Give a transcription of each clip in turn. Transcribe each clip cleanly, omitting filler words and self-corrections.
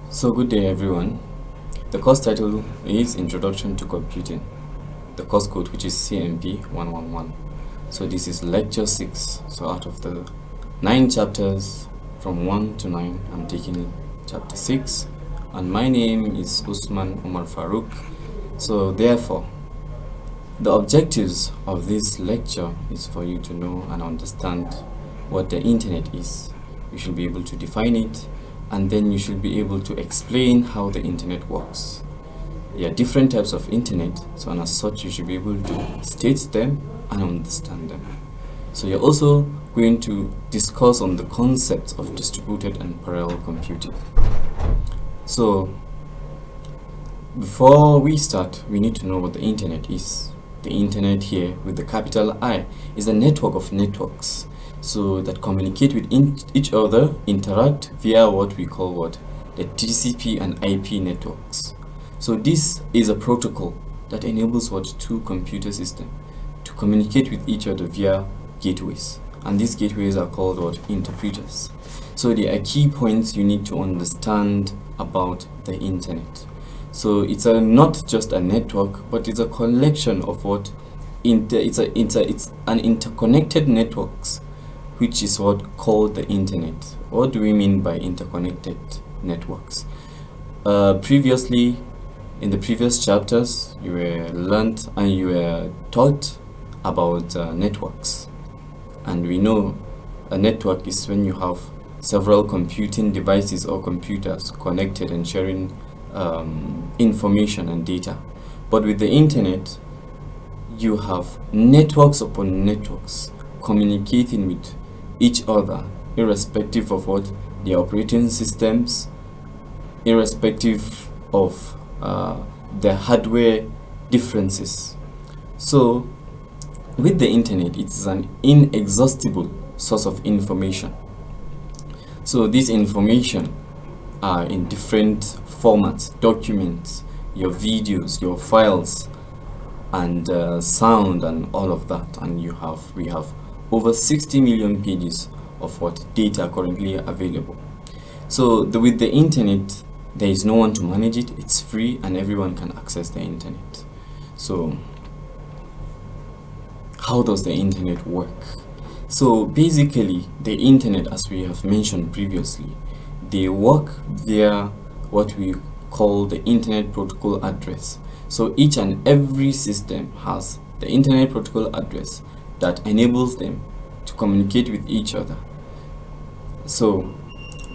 So good day everyone. The course title is Introduction to Computing. The course code, which is CMP111. So this is lecture 6. So out of the 9 chapters from 1 to 9, I'm taking chapter 6. And my name is Usman Umar Faruk. So therefore, the objectives of this lecture is for you to know and understand what the internet is. You should be able to define it, and then you should be able to explain how the internet works. There are different types of internet, so and as such you should be able to state them and understand them. So you're also going to discuss on the concepts of distributed and parallel computing. So before we start, we need to know what the internet is. The internet here with the capital I is a network of networks, so that communicate with each other, interact via what we call the TCP and IP networks. So this is a protocol that enables two computer systems to communicate with each other via gateways, and these gateways are called interpreters. So there are key points you need to understand about the internet. So it's not just a network, but it's a collection of it's an interconnected networks, which is called the internet. What do we mean by interconnected networks? Previously, in the previous chapters, you were taught about networks, and we know a network is when you have several computing devices or computers connected and sharing information and data. But with the internet, you have networks upon networks communicating with each other, irrespective of the operating systems, irrespective of the hardware differences. So with the internet, it's an inexhaustible source of information. So this information are in different formats, documents, your videos, your files, and sound, and all of that. And we have over 60 million pages of data currently available. So with the internet, there is no one to manage it. It's free and everyone can access the internet. So how does the internet work? So basically, the internet, as we have mentioned previously, they work via what we call the internet protocol address. So each and every system has the internet protocol address that enables them to communicate with each other. So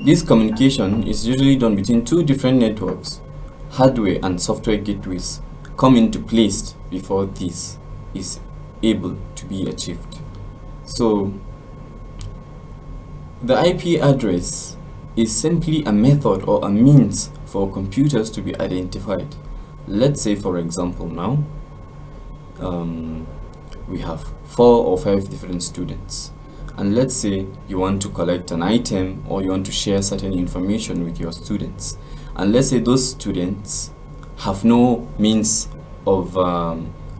this communication is usually done between two different networks. Hardware and software gateways come into place before this is able to be achieved. So the IP address is simply a method or a means for computers to be identified. Let's say, for example, now we have 4 or 5 different students, and let's say you want to collect an item or you want to share certain information with your students, and let's say those students have no means of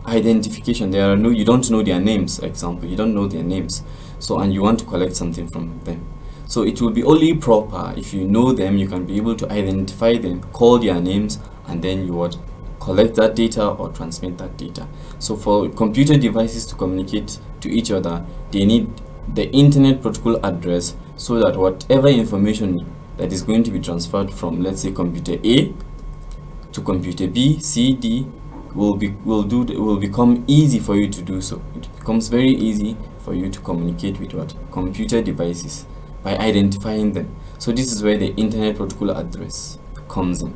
identification. You don't know their names, example, you don't know their names, so and you want to collect something from them. So it will be only proper if you know them, you can be able to identify them, call their names, and then you would collect that data or transmit that data. So for computer devices to communicate to each other, they need the internet protocol address, so that whatever information that is going to be transferred from, let's say, computer A to computer B, C, D, will become easy for you to do so. It becomes very easy for you to communicate with computer devices by identifying them. So this is where the internet protocol address comes in.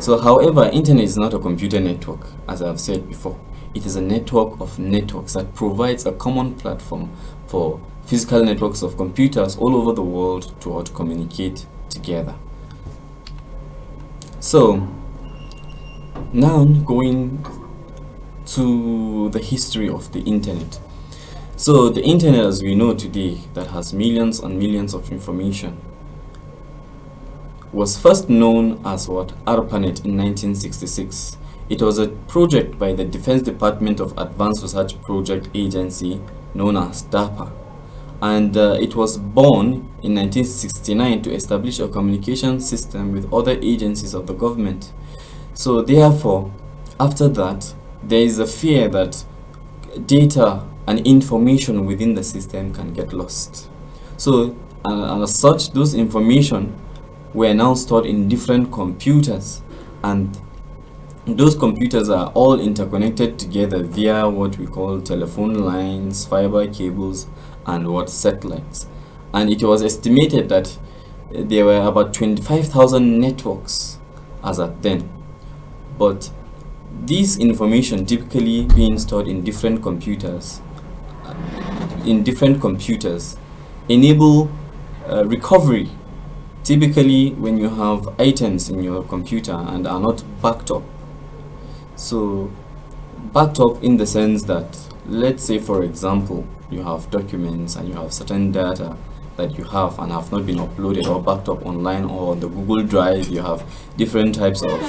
So however, internet is not a computer network, as I have said before. It is a network of networks that provides a common platform for physical networks of computers all over the world to communicate together. So now going to the history of the internet. So the internet, as we know today, that has millions and millions of information, was first known as ARPANET in 1966. It was a project by the Defense Department of Advanced Research Project Agency, known as DARPA, and it was born in 1969 to establish a communication system with other agencies of the government. So therefore, after that, there is a fear that data and information within the system can get lost. So and as such, those information were now stored in different computers, and those computers are all interconnected together via what we call telephone lines, fiber cables, and what satellites. And it was estimated that there were about 25,000 networks as at then. But this information typically being stored in different computers enable recovery. Typically, when you have items in your computer and are not backed up, so backed up in the sense that, let's say for example, you have documents and you have certain data that you have and have not been uploaded or backed up online or on the Google Drive. You have different types of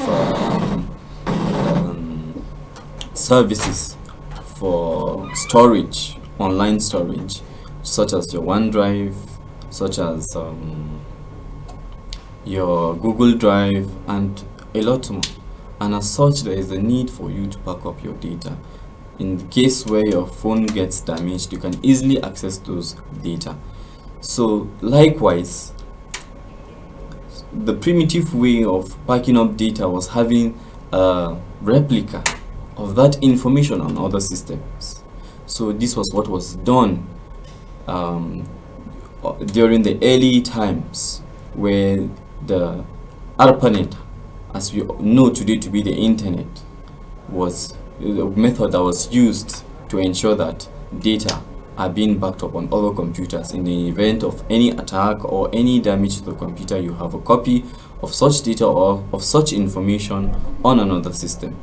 services for storage, online storage, such as your OneDrive, such as your Google Drive, and a lot more. And as such, there is a need for you to back up your data. In the case where your phone gets damaged, you can easily access those data. So likewise, the primitive way of backing up data was having a replica of that information on other systems. So this was what was done during the early times, where the ARPANET, as we know today to be the internet, was a method that was used to ensure that data are being backed up on other computers. In the event of any attack or any damage to the computer, you have a copy of such data or of such information on another system.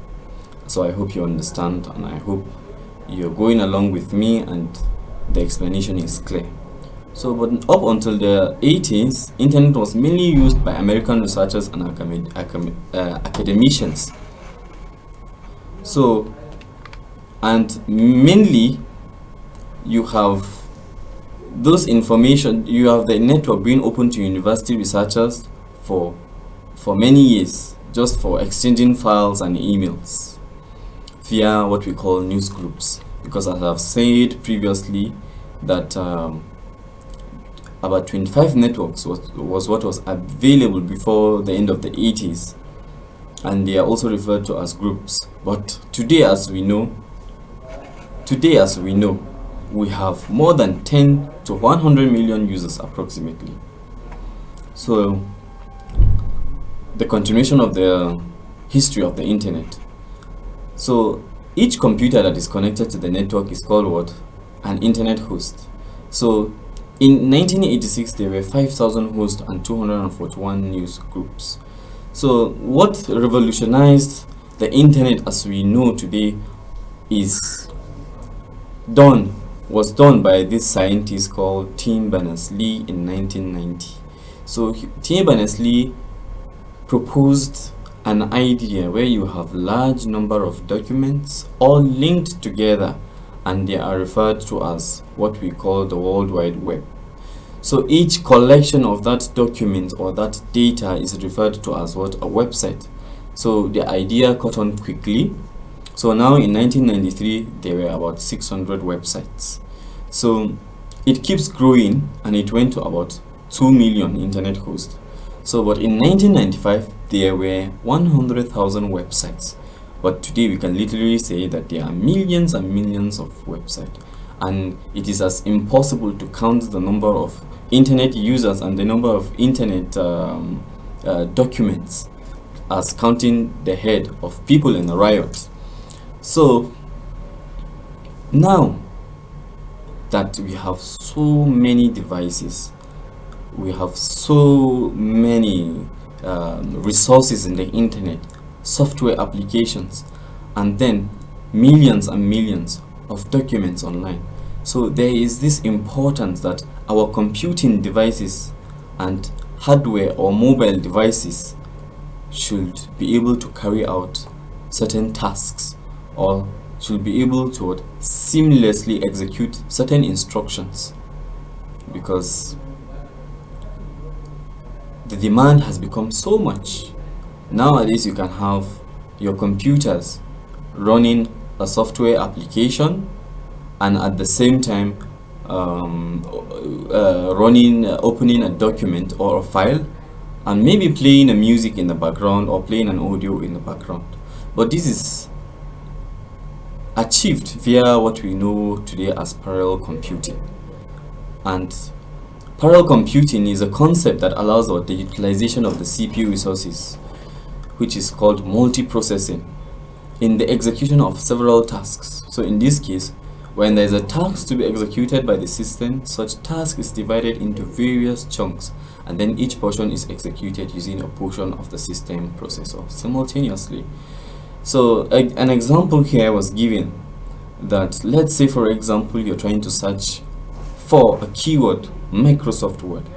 So I hope you understand, and I hope you're going along with me and the explanation is clear. So, but up until the 80s, internet was mainly used by American researchers and academicians. So, and mainly you have those information, you have the network being open to university researchers for many years, just for exchanging files and emails via what we call news groups. Because as I've said previously, that about 25 networks was what was available before the end of the 80s, and they are also referred to as groups. But today, as we know, we have more than 10 to 100 million users approximately. So the continuation of the history of the internet. So each computer that is connected to the network is called what? An internet host. So in 1986, there were 5,000 hosts and 241 news groups. So what revolutionized the internet as we know today was done by this scientist called Tim Berners-Lee in 1990. So Tim Berners-Lee proposed an idea where you have large number of documents all linked together, and they are referred to as what we call the World Wide Web. So each collection of that document or that data is referred to as what? A website. So the idea caught on quickly. So now in 1993, there were about 600 websites. So it keeps growing, and it went to about 2 million internet hosts. So but in 1995, there were 100,000 websites. But today we can literally say that there are millions and millions of websites. And it is as impossible to count the number of internet users and the number of internet documents as counting the head of people in a riot. So now that we have so many devices, we have so many resources in the internet, software applications, and then millions and millions of documents online. So there is this importance that our computing devices and hardware or mobile devices should be able to carry out certain tasks, or should be able to seamlessly execute certain instructions. because the demand has become so much. Nowadays you can have your computers running a software application and at the same time opening a document or a file and maybe playing a music in the background or playing an audio in the background. But this is achieved via what we know today as parallel computing. And parallel computing is a concept that allows the utilization of the CPU resources, which is called multiprocessing, in the execution of several tasks. So in this case, when there is a task to be executed by the system, such task is divided into various chunks, and then each portion is executed using a portion of the system processor simultaneously. So an example here was given that, let's say for example you're trying to search for a keyword Microsoft Word,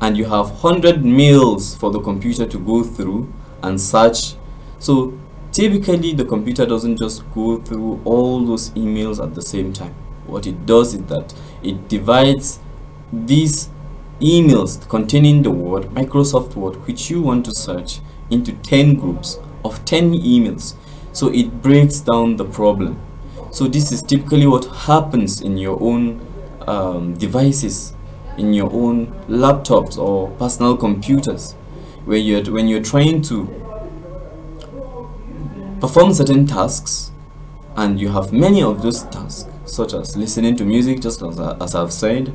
and you have 100 mails for the computer to go through and search. So typically the computer doesn't just go through all those emails at the same time. What it does is that it divides these emails containing the word Microsoft Word, which you want to search, into 10 groups of 10 emails. So it breaks down the problem. So this is typically what happens in your own devices, in your own laptops or personal computers, when you're trying to perform certain tasks and you have many of those tasks, such as listening to music, just as I've said,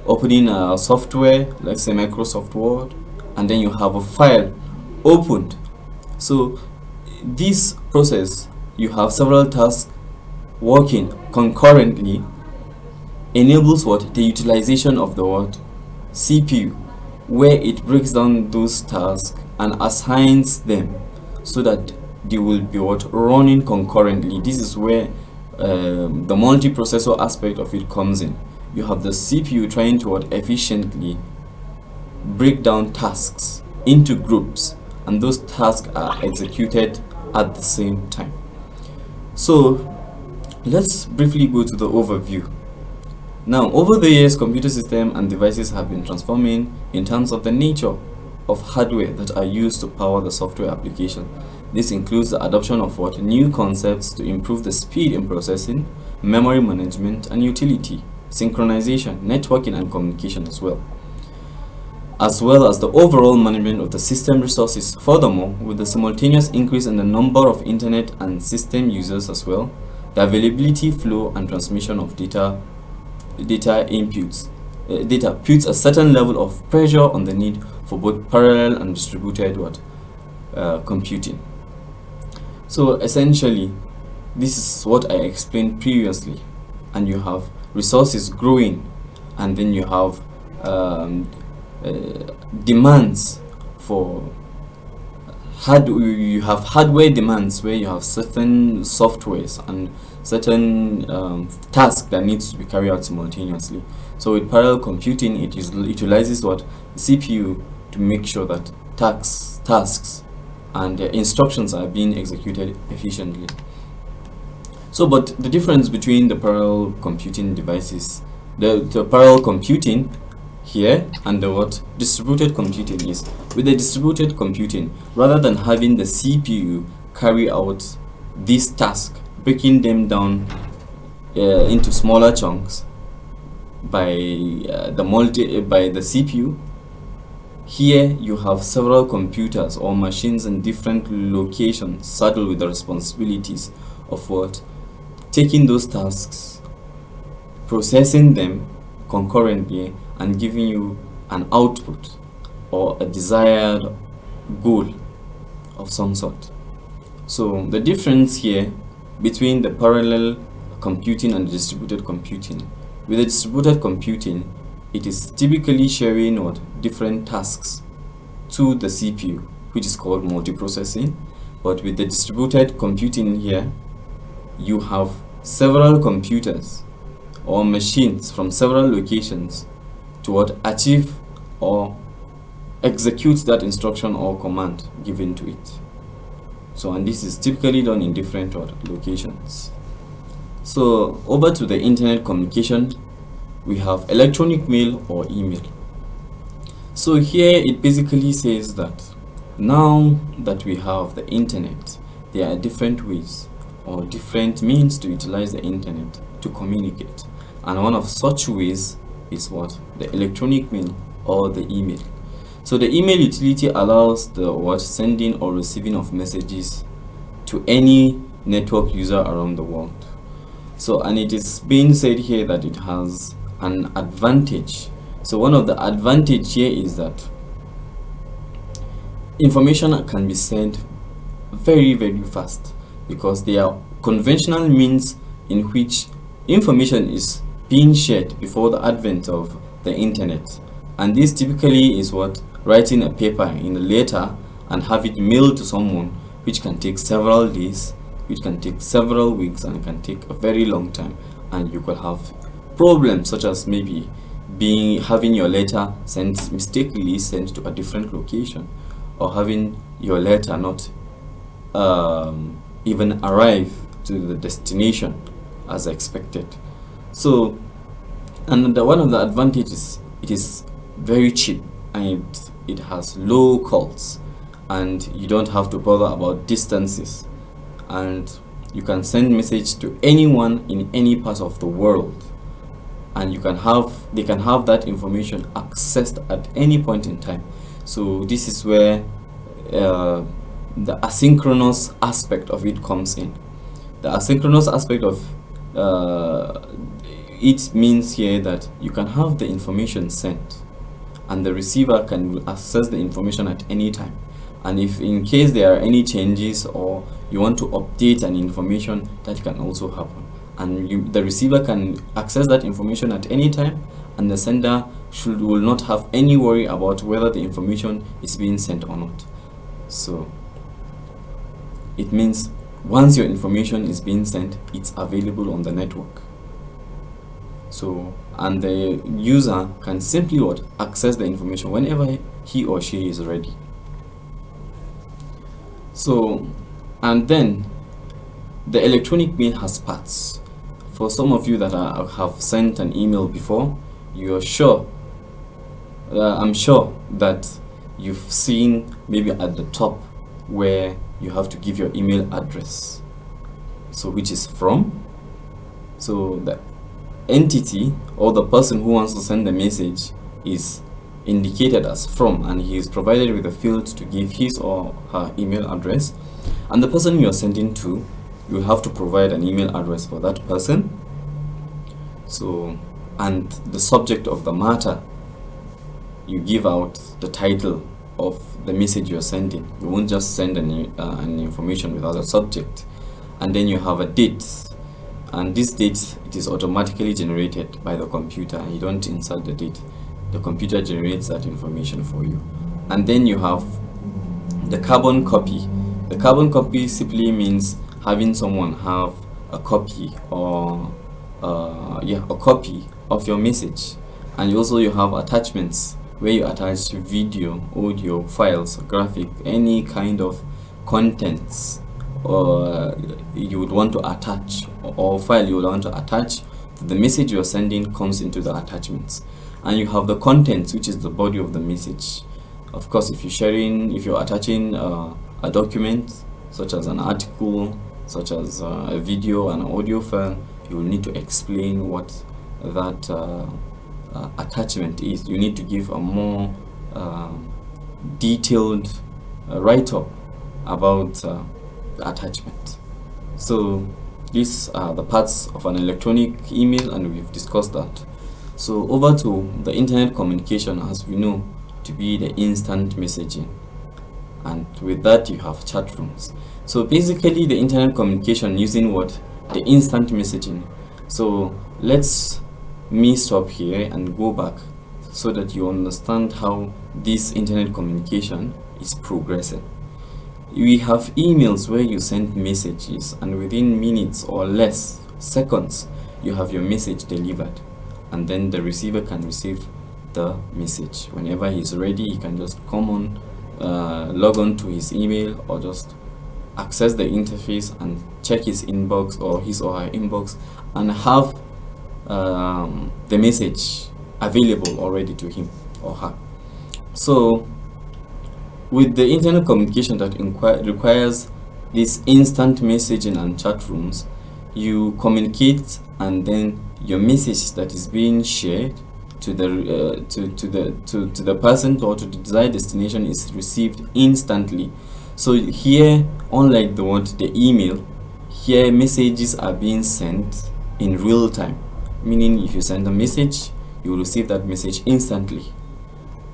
opening a software, let's say Microsoft Word, and then you have a file opened. So this process, you have several tasks working concurrently, enables what? The utilization of the what? CPU, where it breaks down those tasks and assigns them so that they will be what? Running concurrently. This is where the multiprocessor aspect of it comes in. You have the CPU trying to what? Efficiently break down tasks into groups, and those tasks are executed at the same time. So let's briefly go to the overview. Now, over the years, computer systems and devices have been transforming in terms of the nature of hardware that are used to power the software application. This includes the adoption of what? New concepts to improve the speed in processing, memory management and utility, synchronization, networking and communication as well as the overall management of the system resources. Furthermore, with the simultaneous increase in the number of internet and system users as well, the availability, flow and transmission of data puts a certain level of pressure on the need for both parallel and distributed computing. So essentially, this is what I explained previously, and you have resources growing, and then you have demands for you have hardware demands where you have certain softwares and certain tasks that needs to be carried out simultaneously. So with parallel computing, it utilizes what? The CPU to make sure that tasks and instructions are being executed efficiently. So but the difference between the parallel computing devices, the parallel computing here and the what? Distributed computing is, with the distributed computing, rather than having the CPU carry out this task, breaking them down into smaller chunks by the CPU, here you have several computers or machines in different locations saddled with the responsibilities of what? Taking those tasks, processing them concurrently and giving you an output or a desired goal of some sort. So the difference here between the parallel computing and the distributed computing, with the distributed computing, it is typically sharing what? Different tasks to the CPU, which is called multiprocessing. But with the distributed computing here, you have several computers or machines from several locations to what? Achieve or execute that instruction or command given to it. So, and this is typically done in different locations. So over to the internet communication we have electronic mail or email. So here it basically says that now that we have the internet, there are different ways or different means to utilize the internet to communicate, and one of such ways is what? The electronic mail or the email. So the email utility allows the sending or receiving of messages to any network user around the world. So, and it is being said here that it has an advantage. So one of the advantage here is that information can be sent very, very fast, because there are conventional means in which information is being shared before the advent of the internet. And this typically is what? Writing a paper in a letter and have it mailed to someone, which can take several days, which can take several weeks, and it can take a very long time, and you could have problems such as maybe having your letter mistakenly sent to a different location, or having your letter not even arrive to the destination as expected. So, and one of the advantages, it is very cheap and it has low costs, and you don't have to bother about distances, and you can send message to anyone in any part of the world, and they can have that information accessed at any point in time. So this is where the asynchronous aspect of it comes in. The asynchronous aspect of it means here that you can have the information sent, and the receiver can access the information at any time. And if in case there are any changes or you want to update an information, that can also happen. And the receiver can access that information at any time, and the sender will not have any worry about whether the information is being sent or not. So it means once your information is being sent, it's available on the network. So, and the user can simply access the information whenever he or she is ready. So, and then the electronic mail has parts. For some of you that have sent an email before, you're sure, I'm sure that you've seen maybe at the top where you have to give your email address, so which is from. So the entity or the person who wants to send the message is indicated as from, and he is provided with a field to give his or her email address. And the person you are sending to, you have to provide an email address for that person. So, and the subject of the matter, you give out the title of the message you're sending. You won't just send an information without a subject. And then you have a date, and this date, it is automatically generated by the computer. You don't insert the date, the computer generates that information for you. And then you have the carbon copy. The carbon copy simply means having someone have a copy or a copy of your message. And also you have attachments, where you attach video, audio, files, graphic, any kind of contents you would want to attach, or file you would want to attach. The message you're sending comes into the attachments. And you have the contents, which is the body of the message. Of course, if you're attaching a document such as an article, such as a video and an audio file, you will need to explain what that attachment is. You need to give a more detailed write-up about the attachment. So these are the parts of an electronic email, and we've discussed that. So over to the internet communication, as we know to be the instant messaging, and with that you have chat rooms. So basically the internet communication using the instant messaging. So let's me stop here and go back so that you understand how this internet communication is progressing. We have emails where you send messages, and within minutes or less seconds you have your message delivered, and then the receiver can receive the message whenever he's ready. He can just come on, log on to his email, or just access the interface and check his inbox or his or her inbox, and have the message available already to him or her. So with the internet communication that requires this instant messaging and chat rooms, you communicate, and then your message that is being shared to the person or to the desired destination is received instantly. So here, unlike the email, here messages are being sent in real time, meaning if you send a message, you will receive that message instantly,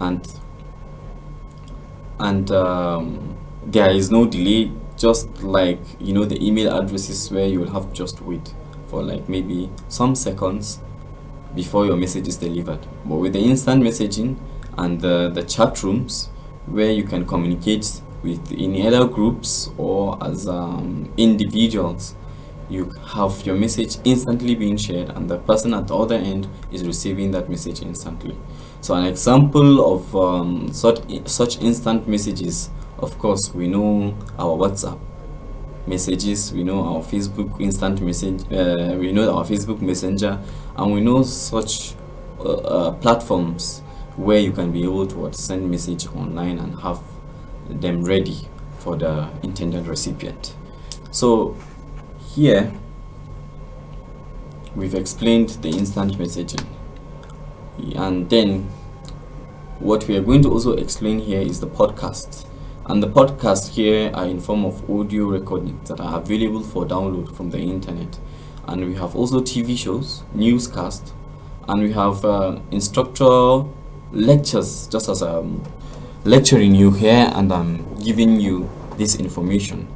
and there is no delay, just like the email addresses where you will have to just wait for like maybe some seconds before your message is delivered. But with the instant messaging and the chat rooms where you can communicate with in either groups or as individuals, you have your message instantly being shared, and the person at the other end is receiving that message instantly. So an example of such instant messages, of course, we know our WhatsApp messages, we know our Facebook instant message, we know our Facebook Messenger, and we know such platforms where you can be able to send message online and have them ready for the intended recipient. So here we've explained the instant messaging, and then what we are going to also explain here is the podcast. And the podcasts here are in form of audio recordings that are available for download from the internet. And we have also TV shows, newscasts, and we have instructor lectures, just as I'm lecturing you here and I'm giving you this information.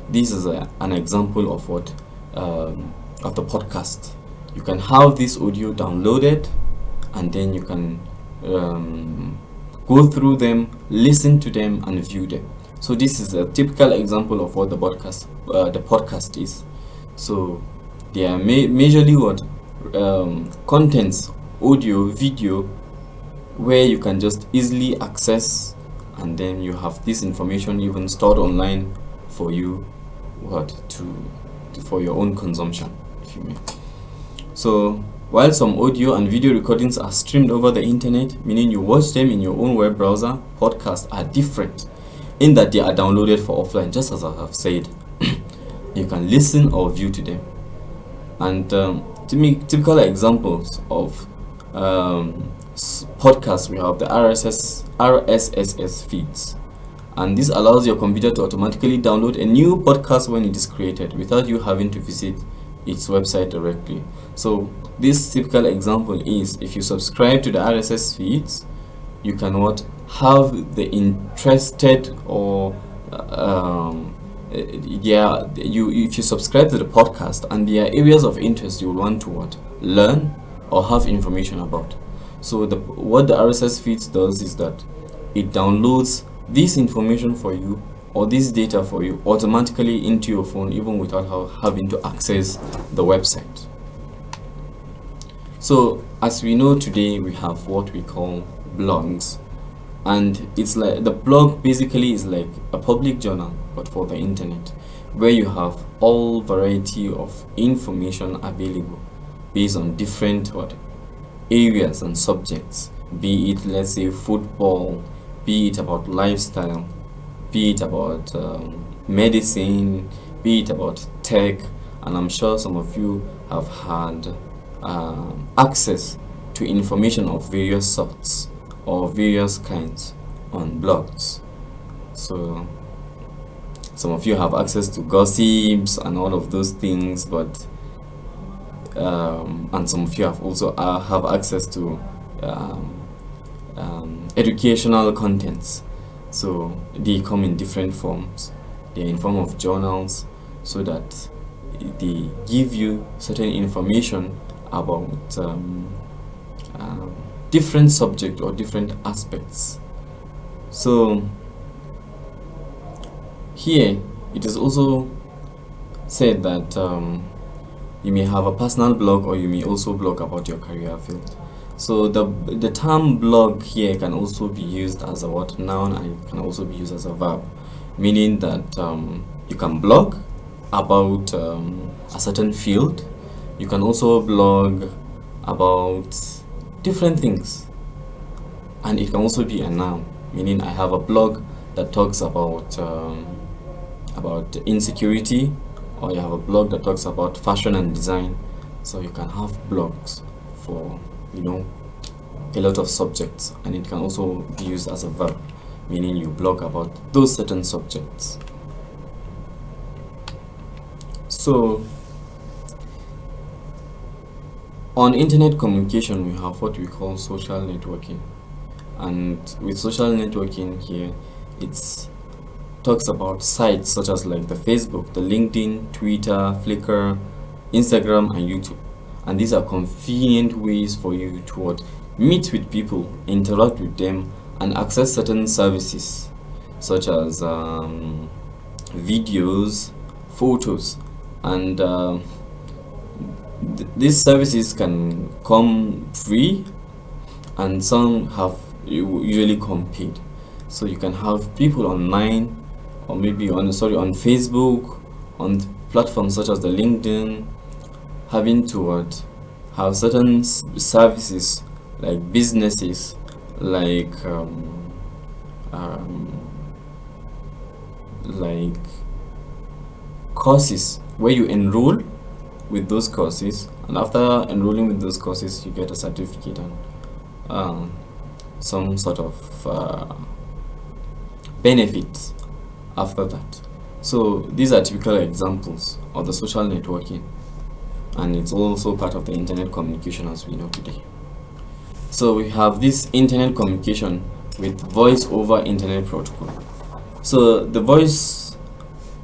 This is an example of what of the podcast. You can have this audio downloaded, and then you can go through them, listen to them, and view them. So this is a typical example of what the podcast is. So they are majorly what contents, audio, video, where you can just easily access, and then you have this information even stored online for you for your own consumption, if you may. So while some audio and video recordings are streamed over the internet, meaning you watch them in your own web browser, podcasts are different in that they are downloaded for offline, just as I have said. You can listen or view to them. And typical examples of podcasts, we have the RSS feeds, and this allows your computer to automatically download a new podcast when it is created without you having to visit its website directly. So this typical example is, if you subscribe to the RSS feeds, you can have the interested or if you subscribe to the podcast and there are areas of interest you want to learn or have information about. So what the RSS feeds does is that it downloads this information for you or this data for you automatically into your phone, even without having to access the website. So as we know today, we have what we call blogs, and it's like the blog basically is like a public journal but for the internet, where you have all variety of information available based on different areas and subjects, be it, let's say, football, be it about lifestyle, be it about medicine, be it about tech. And I'm sure some of you have had access to information of various sorts or various kinds on blogs. So some of you have access to gossips and all of those things, but and some of you have also have access to educational contents. So they come in different forms. They're in form of journals, so that they give you certain information about different subject or different aspects. So here it is also said that you may have a personal blog, or you may also blog about your career field. So the term blog here can also be used as a noun, and it can also be used as a verb, meaning that you can blog about a certain field. You can also blog about different things. And it can also be a noun, meaning I have a blog that talks about insecurity, or you have a blog that talks about fashion and design. So you can have blogs for, you know, a lot of subjects, and it can also be used as a verb, meaning you blog about those certain subjects. So on internet communication, we have what we call social networking. And with social networking here, it talks about sites such as like the Facebook, the LinkedIn, Twitter, Flickr, Instagram, and YouTube. And these are convenient ways for you to meet with people, interact with them, and access certain services such as videos, photos, and these services can come free, and some have usually come paid. So you can have people online, or maybe on Facebook, on platforms such as the LinkedIn, having to have certain services like businesses, like courses where you enroll with those courses, and after enrolling with those courses you get a certificate and some sort of benefits after that. So these are typical examples of the social networking, and it's also part of the internet communication as we know today. So we have this internet communication with voice over internet protocol. So the voice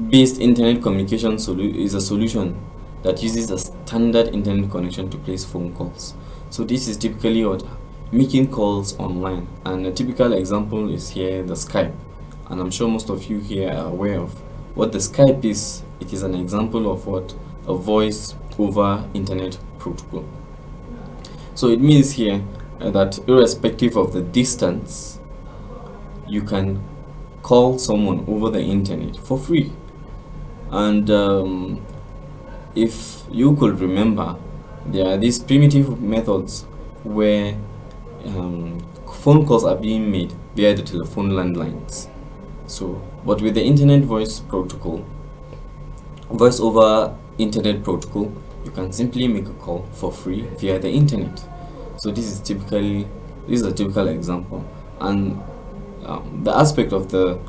based internet communication is a solution that uses a standard internet connection to place phone calls. So this is typically making calls online, and a typical example is here the Skype, and I'm sure most of you here are aware of what the Skype is. It is an example of what a voice over internet protocol. So it means here that irrespective of the distance, you can call someone over the internet for free. And if you could remember, there are these primitive methods where phone calls are being made via the telephone landlines. So, but with the internet voice over internet protocol, you can simply make a call for free via the internet. So this is a typical example, and the aspect of the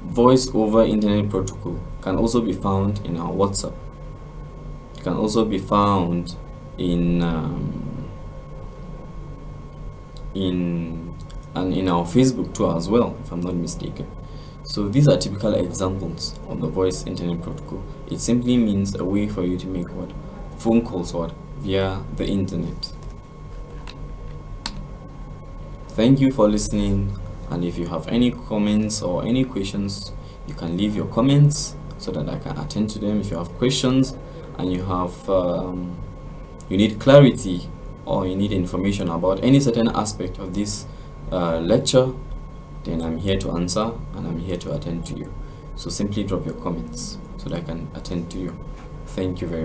voice over internet protocol can also be found in our WhatsApp. It can also be found in our Facebook too as well, if I'm not mistaken. So these are typical examples of the voice internet protocol. It simply means a way for you to make phone calls via the internet. Thank you for listening, and if you have any comments or any questions, you can leave your comments so that I can attend to them. If you have questions and you have you need clarity or you need information about any certain aspect of this lecture, then I'm here to answer and I'm here to attend to you. So simply drop your comments so that I can attend to you. Thank you very much.